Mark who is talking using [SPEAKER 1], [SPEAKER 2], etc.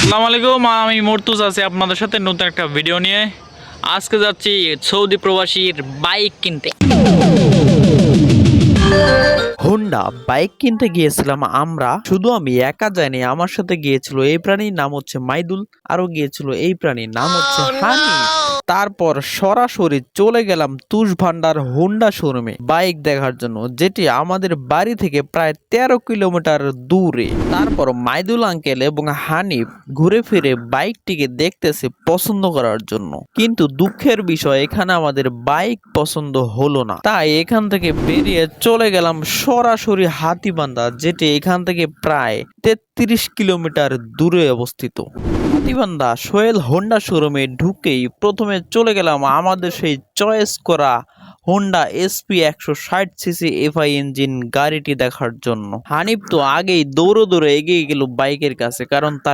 [SPEAKER 1] আসসালামু আলাইকুম, আমি মুর্তুজ আছি আপনাদের সাথে নতুন একটা ভিডিও নিয়ে। আজকে যাচ্ছি সৌদি প্রবাসীর বাইক কিনতে।
[SPEAKER 2] হোন্ডা বাইক কিনতে গিয়েছিলাম আমরা। শুধু আমি একা যাইনি, আমার সাথে গিয়েছিল এই প্রাণীর নাম হচ্ছে মাইদুল, আরো গিয়েছিল এই প্রাণীর নাম হচ্ছে হানি। তারপর সরাসরি চলে গেলাম তুষ ভান্ডার হোন্ডা শোরুমে বাইক দেখার জন্য, যেটি আমাদের বাড়ি থেকে প্রায় 13 কিলোমিটার দূরে। তারপর মাইদুল আঙ্কেল এবং হানিফ ঘুরে ফিরে বাইকটিকে দেখতেছে পছন্দ করার জন্য, কিন্তু দুঃখের বিষয় এখানে আমাদের বাইক পছন্দ হলো না। তাই এখান থেকে বেরিয়ে চলে গেলাম সরাসরি হাতীবান্ধা, যেটি এখান থেকে প্রায় 33 কিলোমিটার দূরে অবস্থিত। হাতীবান্ধা সোহেল হোন্ডা শোরুমে ঢুকেই প্রথমে চলে গেলাম আমাদের সেই চয়েস করা Honda SP 160 CC FI engine গাড়িটি দেখার জন্য। হানিফ তো আগেই দৌড়ে দৌড়ে এগিয়ে গেল বাইকের কাছে, কারণ তার